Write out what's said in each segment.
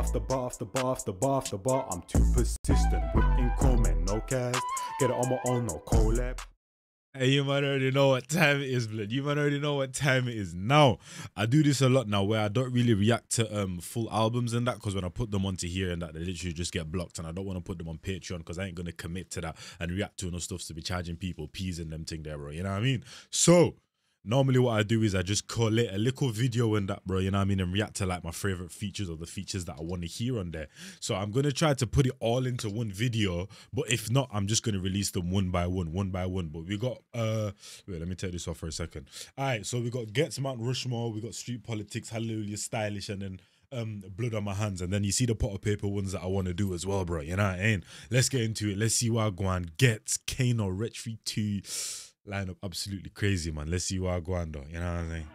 after bar after bar after bar after bar. I'm too persistent, whipping chrome and no cast. Get it on my own, no collab. Hey, you might already know what time it is, blood. You might already know what time it is now. I do this a lot now where I don't really react to full albums and that, because when I put them onto here and that, they literally just get blocked, and I don't want to put them on Patreon because I ain't going to commit to that and react to enough stuff to be charging people peas and them thing there, bro. You know what I mean? So normally what I do is I just collate a little video and that, bro, you know what I mean, and react to like my favorite features or the features that I want to hear on there. So I'm going to try to put it all into one video, but if not, I'm just going to release them one by one. But we got, wait, let me take this off for a second. All right, so we got Ghetts, Mount Rushmore, we got Street Politics, Hallelujah, Stylish, and then Blood on My Hands, and then you see the pot of paper ones that I want to do as well, bro, you know what I mean? Let's get into it. Let's see what I go on. Ghetts, Kano Wretch 3-2. Line up absolutely crazy, man. Let's see what I go on, though. You know what I'm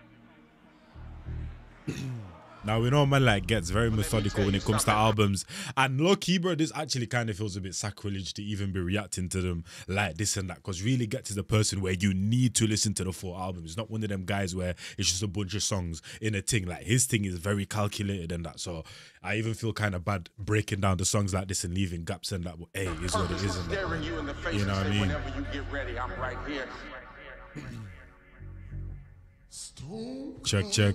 saying? Now, we know man like Ghetts very methodical when it comes to albums. And low-key, bro, this actually kind of feels a bit sacrilege to even be reacting to them like this and that. Because really Ghetts is the person where you need to listen to the full album. It's not one of them guys where it's just a bunch of songs in a thing. Like, his thing is very calculated and that. So I even feel kind of bad breaking down the songs like this and leaving gaps and that. But hey, it's what it is. And that, you know what I mean? Whenever you get ready, I'm right here. Check.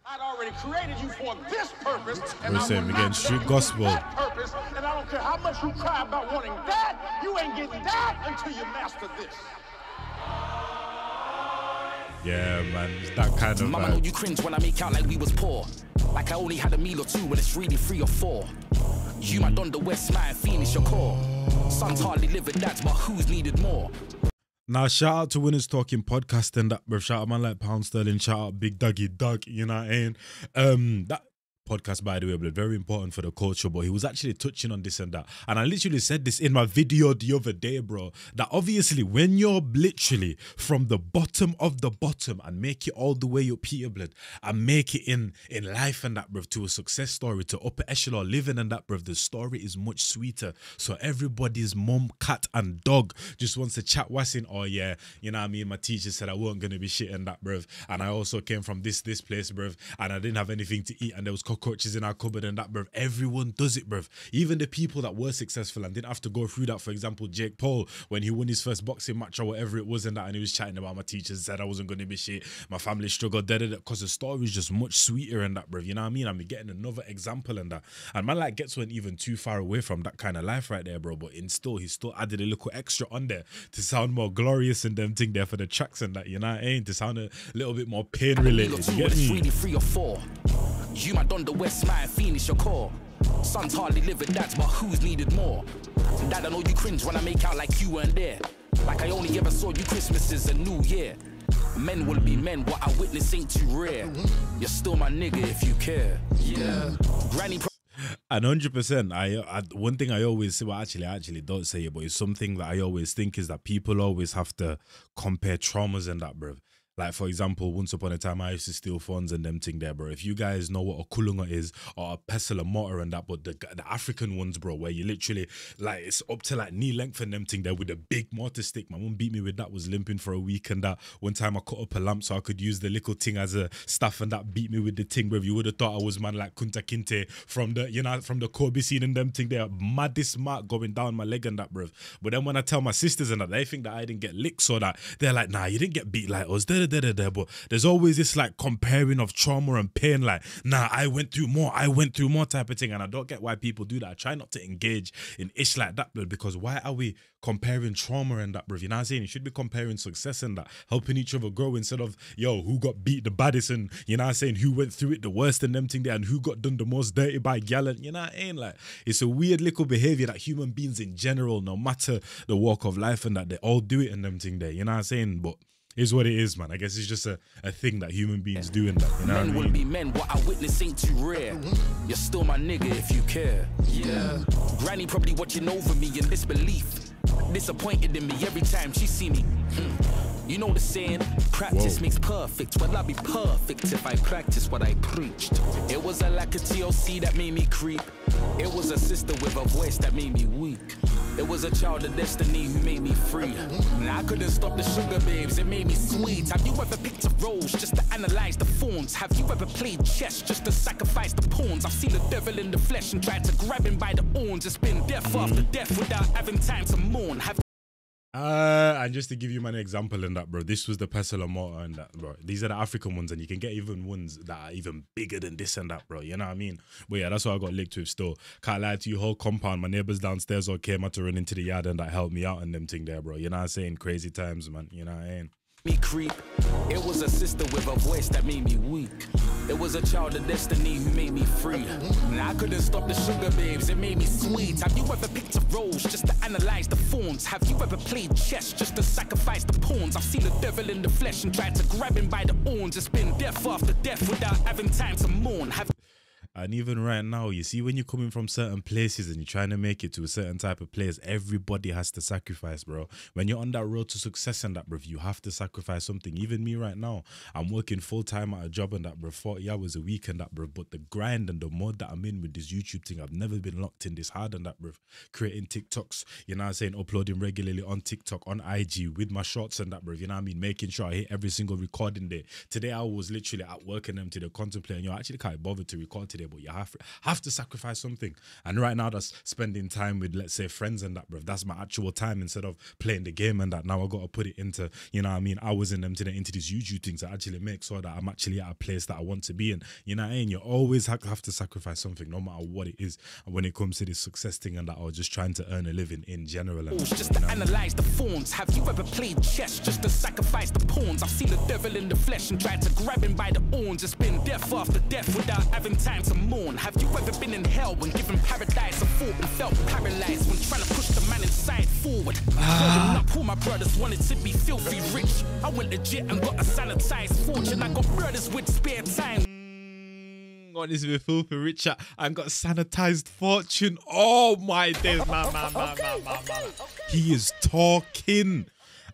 I'd already created you for this purpose, and We're saying we're getting street gospel. That purpose, and I don't care how much you cry about wanting that, you ain't getting that until you master this. Yeah, man, it's that kind of Mama, know you cringe when I make out like we was poor, like I only had a meal or two when it's really 3 or 4. You might on the west side, finish your core. Sons hardly live with dads, but who's needed more? Now, shout out to Winners Talking Podcast and that, bro. Shout out man like Pound Sterling. Shout out Big Dougie Doug. You know what I mean? That podcast, by the way, but very important for the culture, but he was actually touching on this and that. And I literally said this in my video the other day, bro, that obviously when you're literally from the bottom of the bottom and make it all the way up here, blood, and make it in life and that, bro, to a success story, to upper echelon living and that, bro, the story is much sweeter. So everybody's mom, cat and dog just wants to chat wassing, oh yeah, you know what I mean, my teacher said I wasn't going to be shit and that, bro, and I also came from this place, bro, and I didn't have anything to eat and there was cockroaches in our cupboard and that, bruv. Everyone does it, bruv. Even the people that were successful and didn't have to go through that. For example, Jake Paul, when he won his first boxing match or whatever it was and that, and he was chatting about my teachers said I wasn't going to be shit, my family struggled, because the story is just much sweeter and that, bruv. You know what I mean? I'm getting another example and that. And man like Ghetts went even too far away from that kind of life right there, bro. But he still added a little extra on there to sound more glorious and them thing there for the tracks and that, you know what I mean? To sound a little bit more pain related. You get me? Really 3 or 4. You might on the west side, finish your core. Sons hardly live with dads, but who's needed more? Dad, I know you cringe when I make out like you weren't there. Like I only ever saw you Christmases and New Year. Men will be men, what I witness ain't too rare. You're still my nigga if you care. Yeah. Granny. And 100%, one thing I always say, well, actually, I actually don't say it, but it's something that I always think is that people always have to compare traumas and that, bro. Like, for example, once upon a time, I used to steal phones and them thing there, bro. If you guys know what a kulunga is, or a pestle, a mortar and that, but the African ones, bro, where you literally, like, it's up to, like, knee length and them thing there with a big mortar stick. My mum beat me with that, was limping for a week and that. One time I cut up a lamp so I could use the little thing as a staff and that beat me with the thing, bro. You would have thought I was, man, like Kunta Kinte from the, you know, from the Kobe scene and them thing there. Maddest mark going down my leg and that, bro. But then when I tell my sisters and that, they think that I didn't get licks or that. They're like, nah, you didn't get beat like us. But there's always this like comparing of trauma and pain, like, nah, I went through more type of thing. And I don't get why people do that. I try not to engage in ish like that, but because why are we comparing trauma and that, bro? You know what I'm saying? You should be comparing success and that, helping each other grow instead of, yo, who got beat the baddest and, you know what I'm saying, who went through it the worst and them thing there, and who got done the most dirty by gal, and you know what I mean? Like, it's a weird little behavior that human beings in general, no matter the walk of life and that, they all do it and them thing there, you know what I'm saying? But is what it is, man. I guess it's just a thing that human beings do in that, you know what I mean? Men will be men, what I witness ain't too rare. You're still my nigga if you care. Yeah. Granny probably watching over me in disbelief. Disappointed in me every time she see me. You know the saying, practice makes perfect. Well, I'd be perfect if I practice what I preached. It was a lack of TLC that made me creep. It was a sister with a voice that made me weak. It was a child of destiny who made me free. And I couldn't stop the sugar babes, it made me sweet. Have you ever picked a rose just to analyze the thorns? Have you ever played chess just to sacrifice the pawns? I've seen the devil in the flesh and tried to grab him by the horns. It's been death after death without having time to mourn. And just to give you an example in that, bro, this was the pestle and mortar and that, bro. These are the African ones, and you can get even ones that are even bigger than this and that, bro. You know what I mean? But yeah, that's what I got licked with still. Can't lie to you, whole compound. My neighbors downstairs all came out to run into the yard and that helped me out and them thing there, bro. You know what I'm saying? Crazy times, man. You know what I mean? Me creep. It was a sister with a voice that made me weak. It was a child of destiny who made me free. And I couldn't stop the sugar babes, it made me sweet. Have you ever picked a rose just to analyze the thorns? Have you ever played chess just to sacrifice the pawns? I've seen the devil in the flesh and tried to grab him by the horns. It's been death after death without having time to mourn. And even right now, you see, when you're coming from certain places and you're trying to make it to a certain type of place, everybody has to sacrifice, bro. When you're on that road to success and that, bro, you have to sacrifice something. Even me right now, I'm working full-time at a job and that, bro, 40 hours a week and that, bro. But the grind and the mode that I'm in with this YouTube thing, I've never been locked in this hard and that, bro. Creating TikToks, you know what I'm saying? Uploading regularly on TikTok, on IG, with my shorts and that, bro. You know what I mean? Making sure I hit every single recording day. Today, I was literally at work and them today contemplating, yo, I actually can't bother to record today, but you have to sacrifice something. And right now that's spending time with, let's say, friends and that, bro. That's my actual time instead of playing the game and that. Now I got to put it into, you know what I mean, hours in them today into these YouTube things to actually make sure that I'm actually at a place that I want to be in. You know what I mean? You always have to sacrifice something no matter what it is. And when it comes to this success thing and that, or just trying to earn a living in general. And just to analyze the thorns. Have you ever played chess just to sacrifice the pawns? I've seen the devil in the flesh and tried to grab him by the horns. It's been death after death without having time to mourn. Have you ever been in hell when given paradise a thought and felt paralyzed when trying to push the man inside forward? Growing up, all my brothers wanted to be filthy rich. I went legit and got a sanitized fortune. I got brothers with spare time. Got this with filthy rich and got sanitized fortune. Oh my days, man. He is talking.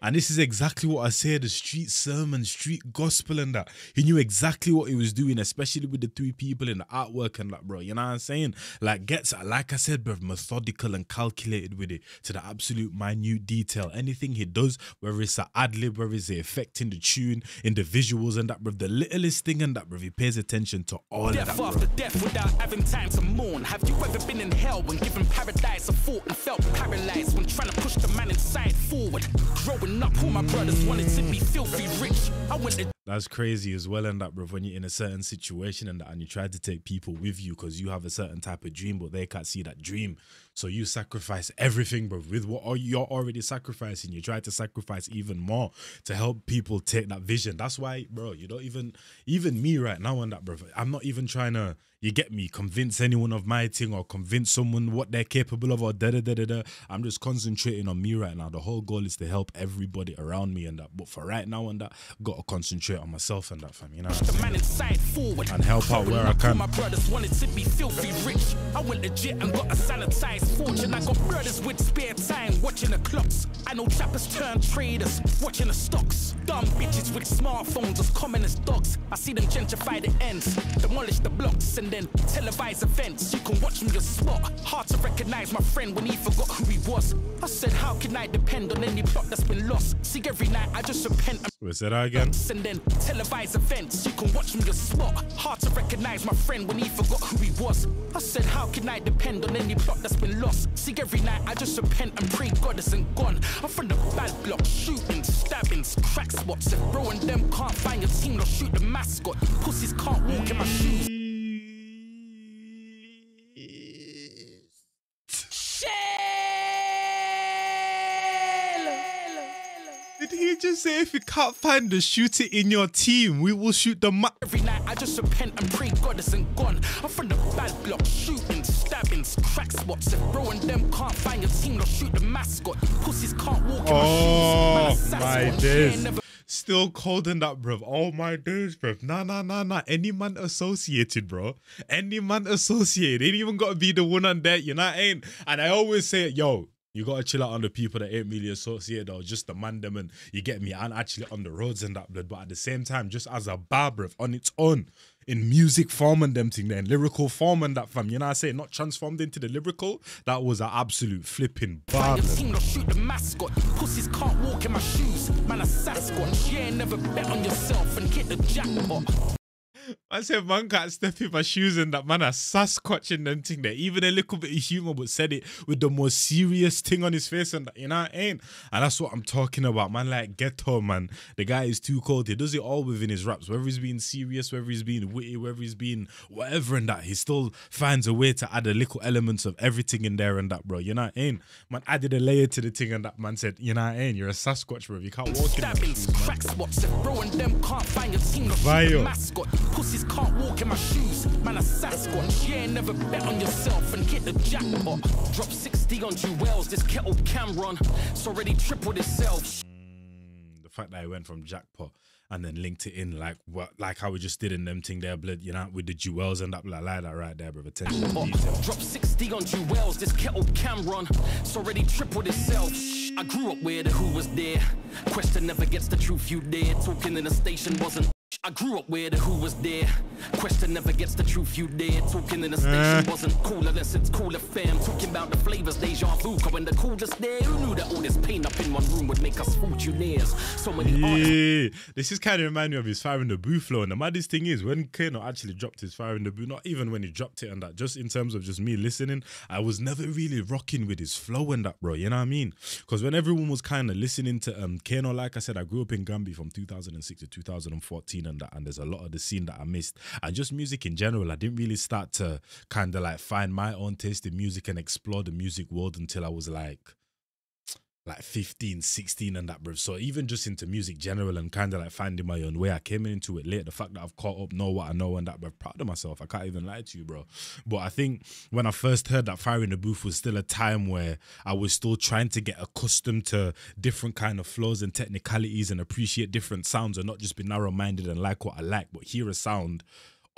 And this is exactly what I say, the street sermon, street gospel and that. He knew exactly what he was doing, especially with the three people in the artwork and that, bro. You know what I'm saying? Like, Ghetts, like I said, bro, methodical and calculated with it to the absolute minute detail. Anything he does, whether it's an ad-lib, whether it's the effect in the tune, in the visuals and that, bro, the littlest thing and that, bro, he pays attention to all of that, bro. Death after death without having time to mourn. Have you ever been in hell when given paradise a thought and felt paralyzed when trying to push the man inside forward? Growing up, all my brothers wanted to be filthy rich. I went to That's crazy as well, and that, bro, when you're in a certain situation and that, and you try to take people with you because you have a certain type of dream, but they can't see that dream. So you sacrifice everything, bro, with what you're already sacrificing. You try to sacrifice even more to help people take that vision. That's why, bro, you don't even me right now and that, bro, I'm not even trying to, you get me, convince anyone of my thing or convince someone what they're capable of or da-da-da-da-da. I'm just concentrating on me right now. The whole goal is to help everybody around me and that. But for right now and that, got to concentrate on myself and that, fam, you know what I'm saying? the man inside forward And help out where I can. My brothers wanted to be filthy rich. I went legit and got a sanitized fortune. I got brothers with spare time watching the clocks. I know chappers turn traders watching the stocks. Dumb bitches with smartphones as common as dogs. I see them gentrify the ends, demolish the blocks, and then televise events. You can watch from your spot. Hard to recognize my friend when he forgot who he was. I said, how can I depend on any plot that's been lost? See, every night I just repent. Wait, say that again? And then televise events. You can watch from your spot. Hard to recognize my friend when he forgot who he was. I said, how can I depend on any plot that's been lost? See, every night I just repent and pray God isn't gone. I'm from the bad block, shooting, stabbings, crack spots. If bro and them can't find your team, they'll shoot the mascot. Pussies can't walk in my shoes. Did he just say if you can't find the shooter in your team, we will shoot the Every night I just repent and pray God isn't gone. I'm from the bad block, shooting, stabbings, crack spots. If bro and them can't find your team, they'll shoot the mascot. Pussies can't walk in my shoes. Oh my days. Still cold in that, bruv. Oh my days, bruv. Nah. Any man associated, bro. Any man associated. Ain't even got to be the one on that, you know what I mean? And I always say, yo, you gotta chill out on the people that ain't really associated or just the man them, and you get me, and actually on the roads and that, blood. But at the same time, just as a bar, bruv, on its own, in music form and them thing there, in lyrical form and that, fam. You know what I say? Not transformed into the lyrical. That was an absolute flipping bar. Your team don't shoot the mascot. Pussies can't walk in my shoes. Man, a Sasquatch. Yeah, never bet on yourself and get the jackpot. I said, man can't step in my shoes and that, man, a Sasquatch in them thing there. Even a little bit of humor, but said it with the more serious thing on his face and that, you know what I mean? And that's what I'm talking about, man. Like Ghetto, man. The guy is too cold. He does it all within his raps. Whether he's being serious, whether he's being witty, whether he's being whatever and that, he still finds a way to add a little elements of everything in there and that, bro. You know what I mean? Man added a layer to the thing and that, man said, you know what I mean? You're a Sasquatch, bro. You can't walk in my shoes, crack spots, bro, and them can't find your team. Vile. Mascot. Pussies can't walk in my shoes. Man, a Sasquatch. Yeah, never bet on yourself and get the jackpot. Drop 60 on Jewels. This kettle can run. It's already tripled itself. The fact that I went from jackpot and then linked it in like how we just did in them thing there, blood, you know, with the jewels and that, like that right there, bro. Attention to detail. Drop 60 on Jewels. This kettle can run. It's already tripled itself. I grew up where the who was there. Question never gets the truth, you dare. Talking in the station wasn't. I grew up where the who was there. Question never gets the truth, you dare. Talking in the station wasn't cool unless it's cooler, fam. Talking about the flavors, deja vu. When the coolest there, who knew that all this pain up in one room would make us fortunaires? So many artists. This is kind of remind me of his Fire in the Booth flow. And the maddest thing is, when Kano actually dropped his Fire in the Booth, not even when he dropped it and that, just in terms of just me listening, I was never really rocking with his flow and that, bro. You know what I mean? Because when everyone was kind of listening to Kano, like I said, I grew up in Gambia from 2006 to 2014 and that, and there's a lot of the scene that I missed. And just music in general, I didn't really start to kind of like find my own taste in music and explore the music world until I was like 15, 16 and that, bro. So even just into music general and kind of like finding my own way, I came into it late. The fact that I've caught up, know what I know and that, bro, proud of myself. I can't even lie to you, bro. But I think when I first heard that Fire in the Booth was still a time where I was still trying to get accustomed to different kind of flows and technicalities and appreciate different sounds and not just be narrow-minded and like what I like, but hear a sound,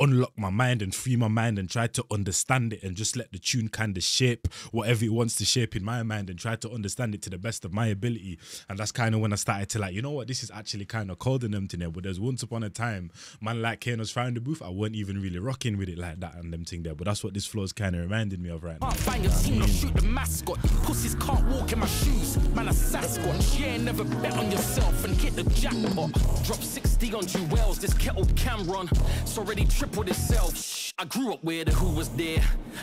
unlock my mind and free my mind and try to understand it and just let the tune kind of shape whatever it wants to shape in my mind and try to understand it to the best of my ability. And that's kind of when I started to like, you know what, this is actually kind of cold in them thing there. But there's once upon a time, man, like Kano's Fire in the Booth, I weren't even really rocking with it like that and them thing there. But that's what this flow is kind of reminding me of right now. Find your team, don't shoot the mascot. Pussies can't walk in my shoes. Man, a Sasquatch. Yeah, never bet on yourself and get the jackpot. Drop 60 on Jewels. This kettle can run. It's already tripled itself. I grew up where the who was there.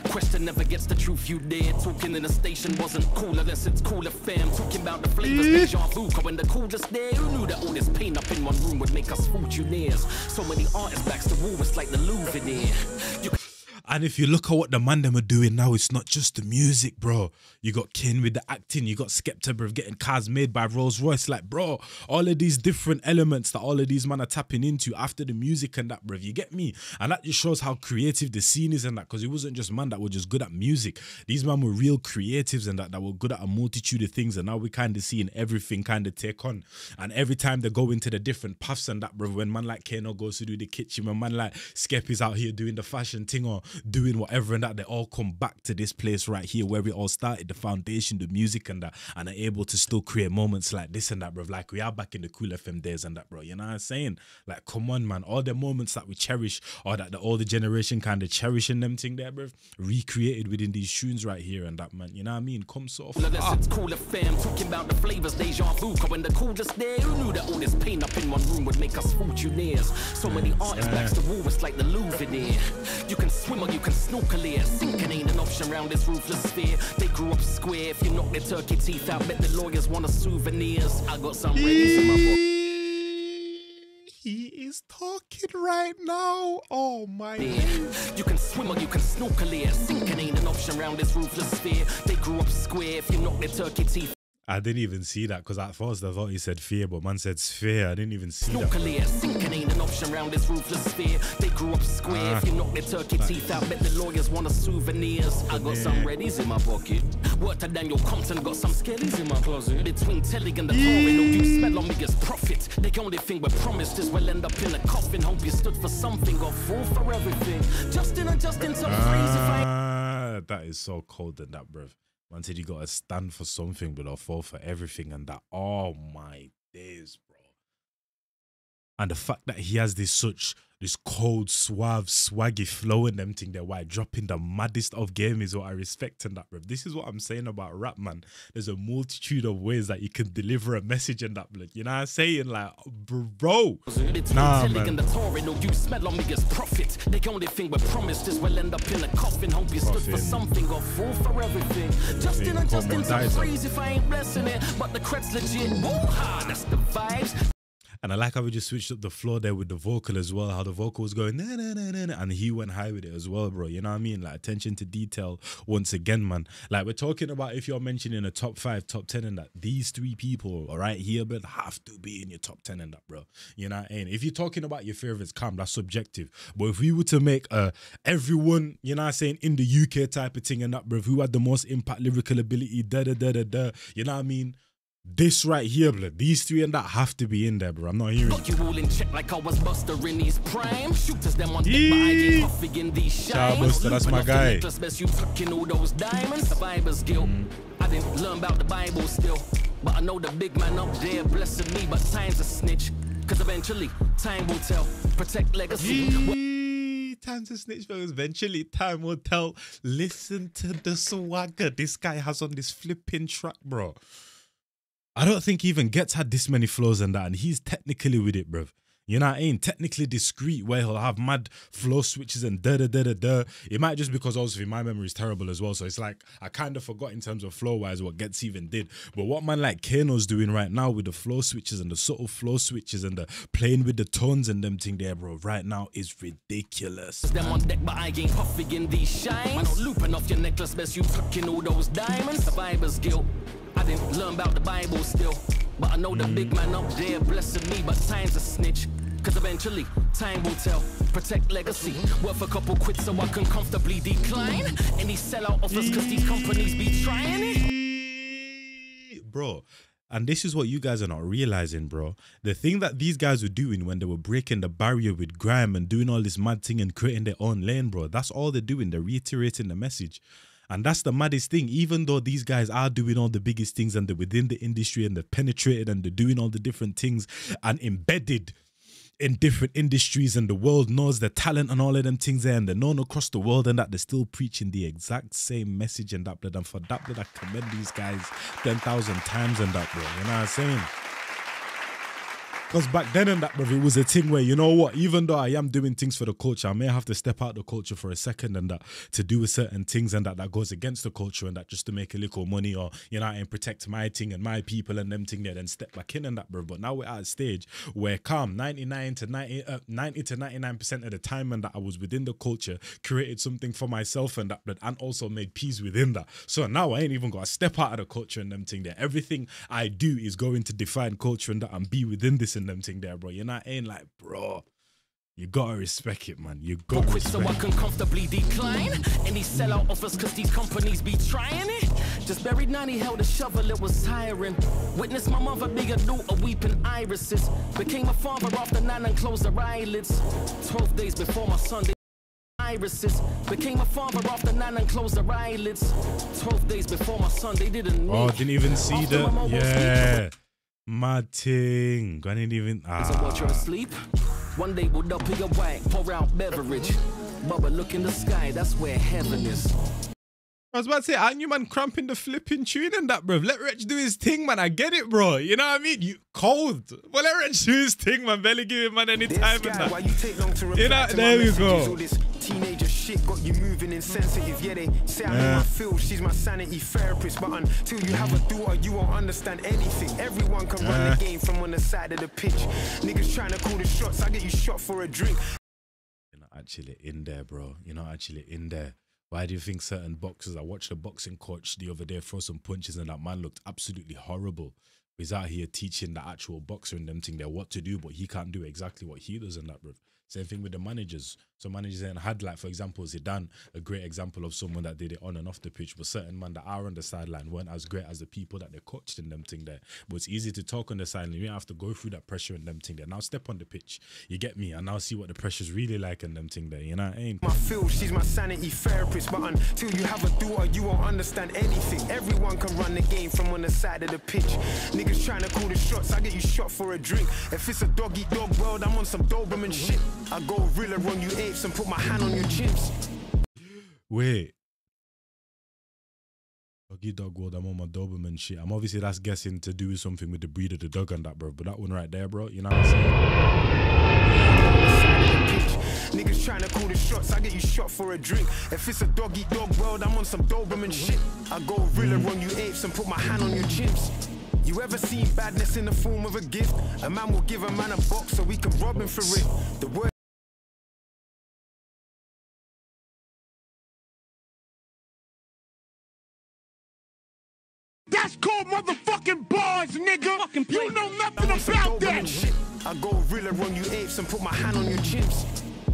Question never gets the truth, you dare. Talking in the station wasn't cool unless it's cooler, fam. Talking about the flavors, deja vu. When the coolest there, who knew that all this pain up in one room would make us fortunaires? So many artists backs the wall, it's like the Louvre there. And if you look at what the man them are doing now, it's not just the music, bro. You got Kin with the acting, you got Skepta, bro, getting cars made by Rolls Royce. Like, bro, all of these different elements that all of these men are tapping into after the music and that, bro, you get me? And that just shows how creative the scene is and that, because it wasn't just man that were just good at music. These men were real creatives and that were good at a multitude of things. And now we kind of seeing everything kind of take on. And every time they go into the different puffs and that, bro, when man like Kano goes to do the kitchen, when man like Skep is out here doing the fashion thing or doing whatever and that, they all come back to this place right here where we all started, the foundation, the music and that, and are able to still create moments like this and that, bro. Like we are back in the Cool FM days and that, bro. You know what I'm saying? Like, come on, man. All the moments that we cherish or that the older generation kind of cherishing them thing there, bro, recreated within these tunes right here and that, man. You know what I mean? Come so far. It's cooler, fam. Talking about the flavors, deja vu. When the coolest there, who knew that all this pain up in one room would make us fortunaires? So many artists backs the wall, it's like the Louvre there. You can swim or you can snorkel here. Sinking ain't an option round this ruthless sphere. They grew up square. If you knock their turkey teeth out, bet the lawyers want a souvenirs. I got some ready in my book. He is talking right now. Oh my God. You can swim or you can snorkel here. Sinking ain't an option round this ruthless sphere. They grew up square. If you knock their turkey teeth. I didn't even see that because at first I thought he said fear, but man said sphere. I didn't even see that. Sinking ain't an option round this ruthless sphere. They grew up square. If you knock their turkey teeth out, bet the lawyers want a souvenirs. I got some readies in my pocket. Worked at Daniel Compton, got some skellies in my closet. Between Telly and the foreign, no you smell on me as profit. The only thing we're promised is we'll end up in a coffin. Hope you stood for something or fall for everything. Justin and Justin, some phrase if I. That is so cold in that, bruv. Man said you gotta stand for something but I'll fall for everything and that. Oh my days, bro. And the fact that he has this cold, suave, swaggy flow in them thing there, while dropping the maddest of game is what I respect in that, bro. This is what I'm saying about rap, man. There's a multitude of ways that you can deliver a message in that, blood. You know what I'm saying? Like, bro. Nah, man. You smell on me as prophet. The only thing we're promised is we'll end up in a coffin. Hope you stood for something or fool for everything. Justin and Justin's a freeze if I ain't blessing it. But the cred's legit. Woo-ha, that's the vibes. And I like how we just switched up the floor there with the vocal as well, how the vocal was going, nah, nah, nah, nah, nah, and he went high with it as well, bro. You know what I mean? Like, attention to detail once again, man. Like, we're talking about if you're mentioning a top 5, top 10 and that, these 3 people right here, but have to be in your top 10 and that, bro. You know what I mean? If you're talking about your favorites, calm, that's subjective. But if we were to make everyone, you know what I'm saying, in the UK type of thing and that, bro, who had the most impact, lyrical ability, da-da-da-da-da, you know what I mean? This right here, blood, these 3 and that have to be in there, bro. I'm not hearing you all in check like I was Buster in these prime shooters. Them on deck, but I ain't puffing in these shines. Buster, that's my guy. You tucking all those diamonds. Survivor's guilt. I didn't learn about the Bible still, but I know the big man up there blessing me. But time's a snitch, cause eventually time will tell. Protect legacy. Time's a snitch, but eventually time will tell. Listen to the swagger this guy has on this flipping track, bro. I don't think even Ghetts had this many flows and that, and he's technically with it, bruv. You know what I mean? Technically discreet, where he'll have mad flow switches and da-da-da-da-da. It might just because obviously my memory is terrible as well, so it's like I kind of forgot in terms of flow-wise what Ghetts even did. But what man like Kano's doing right now with the flow switches and the subtle flow switches and the playing with the tones and them thing there, bro, right now is ridiculous. Them on deck, but I ain't puffing in these shines. Man, not looping off your necklace, best you tucking all those diamonds. Survivor's guilt. I didn't learn about the Bible still, but I know the big man up there blessing me. But time's a snitch, cause eventually time will tell. Protect legacy, worth a couple quid so I can comfortably decline any sellout offers, cause these companies be trying it. Bro, and this is what you guys are not realizing, bro. The thing that these guys were doing when they were breaking the barrier with grime and doing all this mad thing and creating their own lane, bro, that's all they're doing. They're reiterating the message. And that's the maddest thing. Even though these guys are doing all the biggest things and they're within the industry and they're penetrated and they're doing all the different things and embedded in different industries and the world knows their talent and all of them things there and they're known across the world and that they're still preaching the exact same message and that, blood. And for that, blood, I commend these guys 10,000 times and that, bro. You know what I'm saying? Because back then and that, bro, it was a thing where, you know what, even though I am doing things for the culture, I may have to step out the culture for a second and that to do certain things and that goes against the culture and that just to make a little money or, you know, and protect my thing and my people and them thing there, then step back in and that, bro. But now we're at a stage where calm 90 to 99% of the time and that I was within the culture, created something for myself and that, and also made peace within that. So now I ain't even got to step out of the culture and them thing there. Everything I do is going to define culture and that and be within this and them thing there, bro. You're not ain't like, bro, you gotta respect it, man. You gotta respect so I can comfortably decline any sellout offers cause these companies be trying it. Just buried 90, held a shovel, it was tiring. Witnessed my mother be a daughter weeping irises. Became a father after 9 and closed her eyelids. 12 days before my Sunday irises. Became a father after 9 and closed her eyelids. 12 days before my son, they didn't oh, didn't even see that. Yeah. Mad thing. I didn't even. So while you're asleep, one day we'll up your white, pour out beverage. Bubba, look in the sky, that's where heaven is. I was about to say, aren't you, man, cramping the flipping tune and that, bro? Let Wretch do his thing, man. I get it, bro. You know what I mean? You cold. Well, let Wretch do his thing, man. Barely give him, man, any time and that. Why you take long to reply you know, to there my we go. Teenager shit got you moving insensitive. Yeah, they say I'm in my field. She's my sanity therapist. But until you have a daughter, you won't understand anything. Everyone can run the game from on the side of the pitch. Niggas trying to call the shots. I get you shot for a drink. You're not actually in there, bro. You're not actually in there. Why do you think certain boxers, I watched a boxing coach the other day throw some punches and that man looked absolutely horrible. He's out here teaching the actual boxer and them thing there what to do, but he can't do exactly what he does and that, bro. Same thing with the managers. So managers ain't had, like, for example, Zidane, a great example of someone that did it on and off the pitch, but certain man that are on the sideline weren't as great as the people that they coached in them thing there. But it's easy to talk on the sideline. You don't have to go through that pressure in them thing there. Now step on the pitch. You get me? And now see what the pressure's really like in them thing there. You know what I mean? My feel, she's my sanity therapist, but until you have a daughter, you won't understand anything. Everyone can run the game from on the side of the pitch. Niggas trying to call the shots, I get you shot for a drink. If it's a dog-eat-dog world, I'm on some Doberman shit. I go gorilla on you apes and put my hand on your chimps. Wait. Doggy dog world, I'm on my Doberman shit. I'm obviously that's guessing to do with something with the breed of the dog and that, bro. But that one right there, bro, you know what I'm saying? Niggas trying to call the shots, I get you shot for a drink. If it's a dog-eat-dog world, I'm on some Doberman shit. I go gorilla on you apes and put my hand on your chimps. You ever seen badness in the form of a gift? A man will give a man a box so we can rob him for it. The word That's called motherfucking bars, nigga. You know nothing about that. Shit. I go gorilla on you apes and put my hand on your chimps.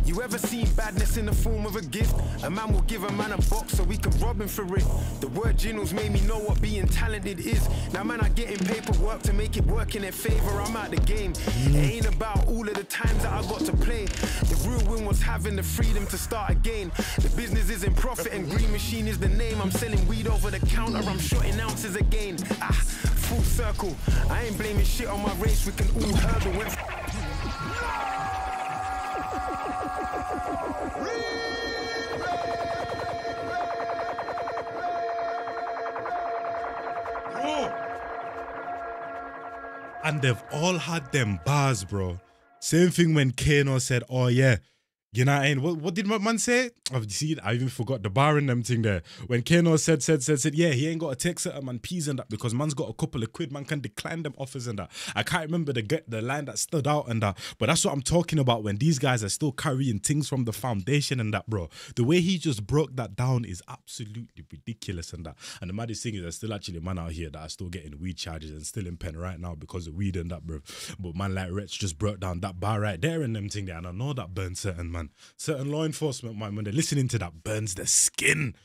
You ever seen badness in the form of a gift? A man will give a man a box so we can rob him for it. The word Jinnles made me know what being talented is. Now man, I get in paperwork to make it work in their favor. I'm out the game. It ain't about all of the times that I got to play. The real win was having the freedom to start again. The business is in profit and Green Machine is the name. I'm selling weed over the counter, I'm shorting ounces again. Full circle. I ain't blaming shit on my race, we can all hurdle. And they've all had them bars, bro. Same thing when Kano said, oh yeah, you know what I mean? What did my man say? Oh, you see, I even forgot the bar in them thing there. When Kano said, yeah, he ain't got to take certain man peas and that because man's got a couple of quid, man can decline them offers and that. I can't remember the line that stood out and that, but that's what I'm talking about when these guys are still carrying things from the foundation and that, bro. The way he just broke that down is absolutely ridiculous and that. And the maddest thing is there's still actually man out here that are still getting weed charges and still in pen right now because of weed and that, bro. But man like Wretch just broke down that bar right there and them thing there, and I know that burns certain man. Certain law enforcement, man, when they're listening to that, burns their skin.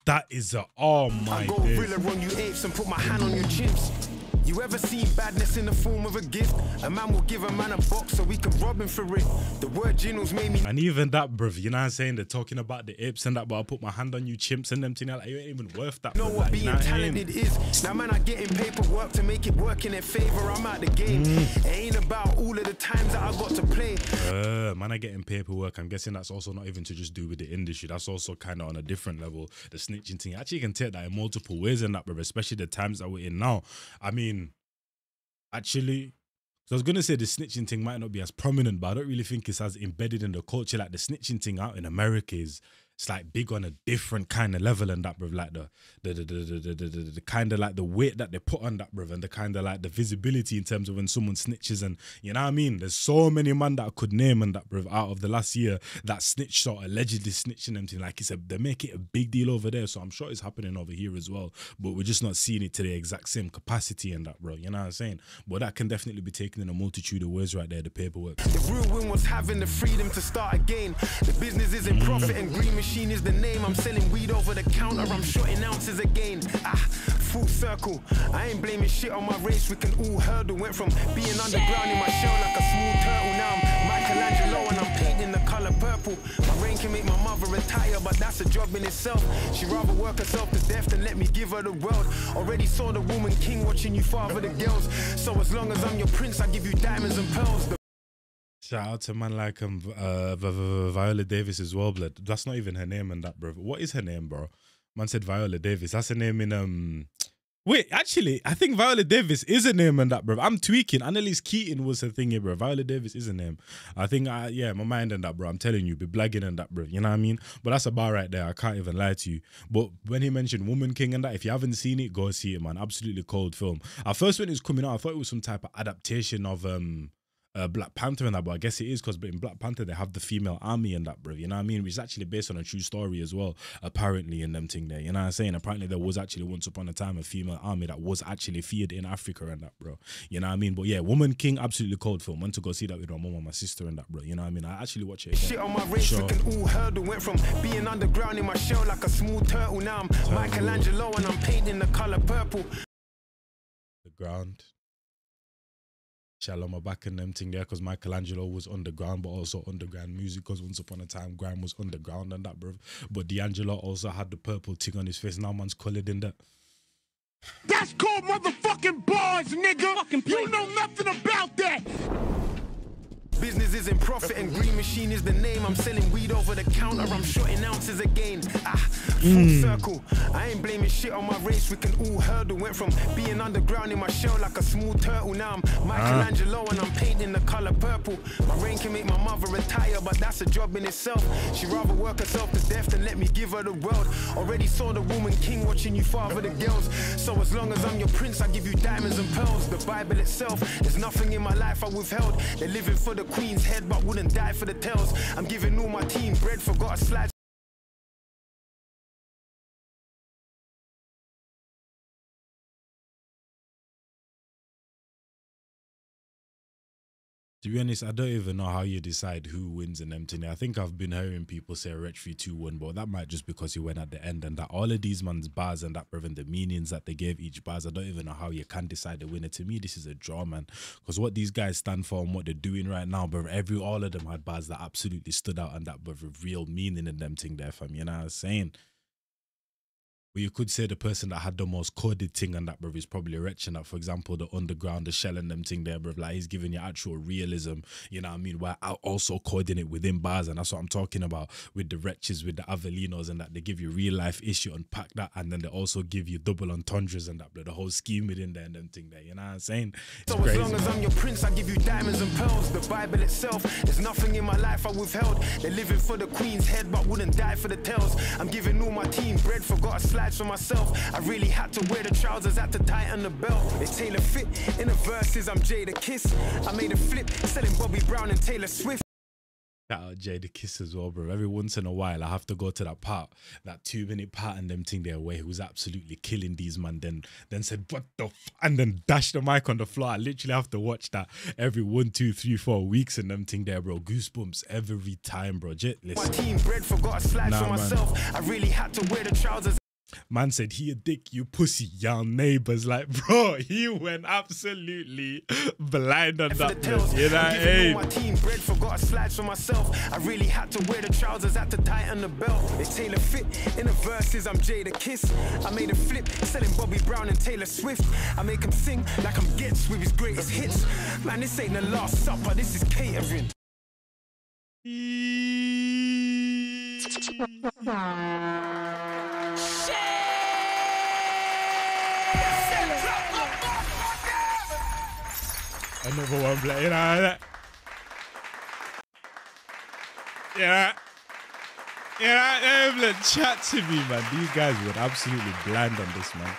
That is a, oh my I go gorilla on you apes and put my hand on your chimps. You ever seen badness in the form of a gift? A man will give a man a box so we can rob him for it. The word Jinnles made me. And even that, bruv, you know what I'm saying? They're talking about the apes and that, but I'll put my hand on you chimps and them thing. Like, you ain't even worth that. Know what being talented is. Now man, I get in paperwork to make it work in their favor. I'm out the game. It ain't about all of the times that I got to play. Man, I get in paperwork. I'm guessing that's also not even to just do with the industry. That's also kind of on a different level. The snitching thing. Actually, you can take that in multiple ways and that, bruv, especially the times that we're in now. I mean, actually, so I was going to say the snitching thing might not be as prominent, but I don't really think it's as embedded in the culture. Like the snitching thing out in America is, it's like big on a different kind of level and that, bruv. Like the kind of like the weight that they put on that, bruv, and the kind of like the visibility in terms of when someone snitches, and you know what I mean? There's so many man that I could name and that, bruv, out of the last year that snitched or allegedly snitching them thing. Like they make it a big deal over there, so I'm sure it's happening over here as well, but we're just not seeing it to the exact same capacity and that, bro. You know what I'm saying? But that can definitely be taken in a multitude of ways right there, the paperwork. The real win was having the freedom to start again. The business is in profit and Green Machine is the name. I'm selling weed over the counter, I'm shorting ounces again. Full circle. I ain't blaming shit on my race, we can all hurdle. Went from being underground in my shell like a small turtle. Now I'm Michelangelo and I'm painting the color purple. My rain can make my mother retire, but that's a job in itself. She'd rather work herself to death than let me give her the world. Already saw the woman king watching you father the girls. So as long as I'm your prince, I give you diamonds and pearls. Shout out to man like Viola Davis as well, blood. That's not even her name and that, bro. What is her name, bro? Man said Viola Davis. That's her name in Wait, actually, I think Viola Davis is a name and that, bro. I'm tweaking. Annalise Keaton was her thing here, bro. Viola Davis is a name. I think, yeah, my mind and that, bro. I'm telling you, be blagging and that, bro. You know what I mean? But that's a bar right there. I can't even lie to you. But when he mentioned Woman King and that, if you haven't seen it, go see it, man. Absolutely cold film. At first, when it was coming out, I thought it was some type of adaptation of Black Panther and that, but I guess it is because in Black Panther they have the female army and that, bro. You know what I mean? Which is actually based on a true story as well, apparently, in them thing there. You know what I'm saying? Apparently there was actually once upon a time a female army that was actually feared in Africa and that, bro. You know what I mean? But yeah, Woman King, absolutely cold film. Went to go see that with my mom and my sister and that, bro. You know what I mean? I actually watch it again. Shit on my race, we can all hurdle. Went from being underground in my shell like a small turtle. Now I'm Michelangelo and I'm painting the color purple. The ground. Shell on my back and them thing there, because Michelangelo was underground, but also underground music, because once upon a time grime was underground and that, bro. But D'Angelo also had the purple thing on his face. Now man's coloured in that. That's called motherfucking bars, nigga. You know nothing about that. Business is in profit and Green Machine is the name. I'm selling weed over the counter, I'm shorting ounces again. Full circle. I ain't blaming shit on my race, we can all hurdle. Went from being underground in my shell like a small turtle. Now I'm Michelangelo and I'm painting the color purple. My rain can make my mother retire, but that's a job in itself. She'd rather work herself to death than let me give her the world. Already saw the Woman King watching you father the girls. So as long as I'm your prince, I give you diamonds and pearls. The Bible itself, there's nothing in my life I withheld. They're living for the Queen's head but wouldn't die for the tails. I'm giving all my team bread, forgot a slide. To be honest, I don't even know how you decide who wins in them thing. I think I've been hearing people say Wretch 3-2 won, but that might just because he went at the end and that all of these man's bars and that, and the meanings that they gave each bars, I don't even know how you can decide the winner. To me, this is a draw, man. Because what these guys stand for and what they're doing right now, but all of them had bars that absolutely stood out and that, but with real meaning in them thing there, fam. You know what I'm saying? But you could say the person that had the most coded thing and that, bro, is probably Wretch and that. For example, the underground, the shell and them thing there, bro, like he's giving you actual realism, you know what I mean, while also coding it within bars. And that's what I'm talking about with the Wretches, with the Avelinos and that. They give you real life issue, unpack that, and then they also give you double entendres and that, bro, the whole scheme within there and them thing there, you know what I'm saying? It's so crazy, as long as I'm your prince, I give you diamonds and pearls. The Bible itself, there's nothing in my life I withheld. They're living for the Queen's head but wouldn't die for the tails. I'm giving all my team bread, forgot a slide for myself. I really had to wear the trousers, had to tighten the belt. They tailor fit in the verses, I'm Jada Kiss. I made a flip, selling Bobby Brown and Taylor Swift. Shout out Jada Kiss as well, bro. Every once in a while, I have to go to that part, that 2-minute part and them thing there where he was absolutely killing these man. Then said, what the f, and then dashed the mic on the floor. I literally have to watch that every 1, 2, 3, 4 weeks and them thing there, bro. Goosebumps every time, bro. Listen. My team bread, forgot a slide for myself. I really had to wear the trousers. Man said, he a dick, you pussy, y'all neighbors. Like, bro, he went absolutely blind on that place. You know what I mean? My team bread, forgot a slide for myself. I really had to wear the trousers, had to tighten the belt. They tailor fit in the verses, I'm Jada Kiss. I made a flip, selling Bobby Brown and Taylor Swift. I make him sing like I'm Ghetts with his greatest hits. Man, this ain't the Last Supper, this is catering. Another one, play, you know that. Yeah, chat to me, man. These guys were absolutely blind on this, man.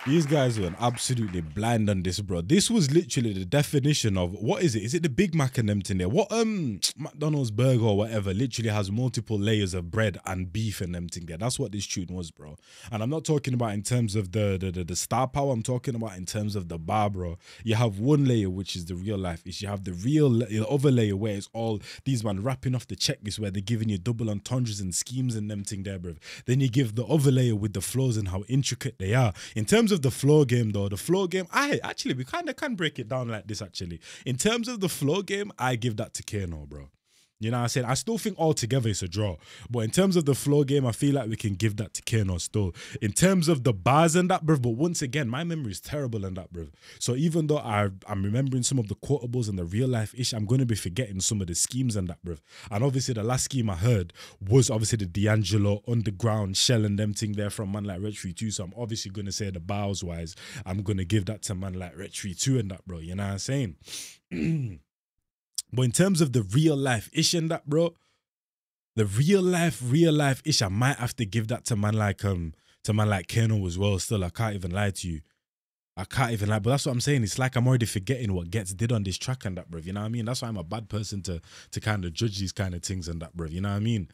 These guys were absolutely blind on this, bro. This was literally the definition of, what is it? Is it the Big Mac and them thing there? What McDonald's burger or whatever literally has multiple layers of bread and beef and them thing there. That's what this tune was, bro. And I'm not talking about in terms of the star power. I'm talking about in terms of the bar, bro. You have one layer, which is the real life issue. You have the other layer where it's all these man rapping off the checklist where they're giving you double entendres and schemes and them thing there, bro. Then you give the other layer with the flows and how intricate they are. In terms of the flow game, though, we kind of can break it down like this, actually. In terms of the flow game, I give that to Kano, bro. You know what I'm saying? I still think altogether it's a draw. But in terms of the flow game, I feel like we can give that to Kano still. In terms of the bars and that, bruv, but once again, my memory is terrible in that, bruv. So even though I'm remembering some of the quotables and the real life ish, I'm going to be forgetting some of the schemes and that, bruv. And obviously the last scheme I heard was obviously the D'Angelo underground shell and them thing there from man like Wretch 3-2. So I'm obviously going to say the bars wise, I'm going to give that to man like Wretch 3-2 and that, bro. You know what I'm saying? But in terms of the real life ish and that, bro, the real life ish, I might have to give that to man like Kano as well. Still, I can't even lie to you. I can't even like, but that's what I'm saying. It's like I'm already forgetting what Ghetts did on this track and that, bruv. You know what I mean? That's why I'm a bad person to kind of judge these kind of things and that, bruv. You know what I mean?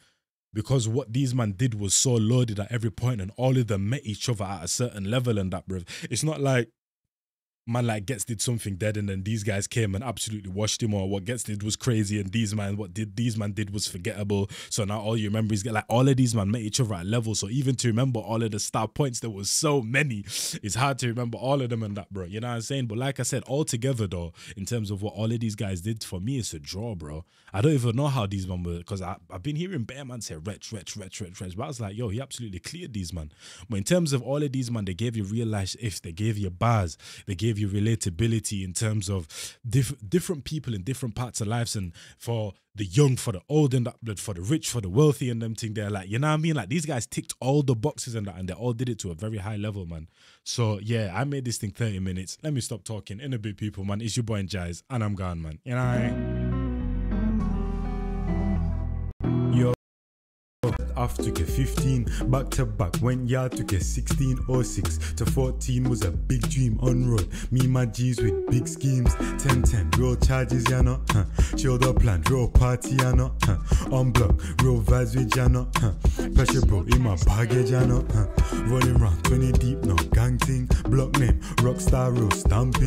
Because what these man did was so loaded at every point, and all of them met each other at a certain level and that, bruv. It's not like man like Ghetts did something dead and then these guys came and absolutely washed him, or what Ghetts did was crazy and these man did was forgettable, so now all you remember is like all of these man met each other at level. So even to remember all of the star points, there was so many, it's hard to remember all of them and that, bro. You know what I'm saying? But like I said, all together though, in terms of what all of these guys did, for me it's a draw, bro. I don't even know how these man were, because I've been hearing bear man say Wretch, but I was like, yo, he absolutely cleared these man. But in terms of all of these man, they gave you real life ifs, they gave you bars, they gave you relatability in terms of different people in different parts of lives, and for the young, for the old, and that, for the rich, for the wealthy, and them thing there, like, you know what I mean? Like, these guys ticked all the boxes and that, and they all did it to a very high level, man. So yeah, I made this thing 30 minutes. Let me stop talking. In a bit, people, man. It's your boy Njies, and I'm gone, man. You know? Off to get 15, back to back, went yard to get 16 or 6 to 14 was a big dream on road. Me my G's with big schemes, 10-10, real charges, ya know, chill the plan, real party, ya know, on block, real vibes with ya know, pressure bro in my baggage, ya know, rolling round 20 deep, no gang thing, block name, rockstar, real stamping.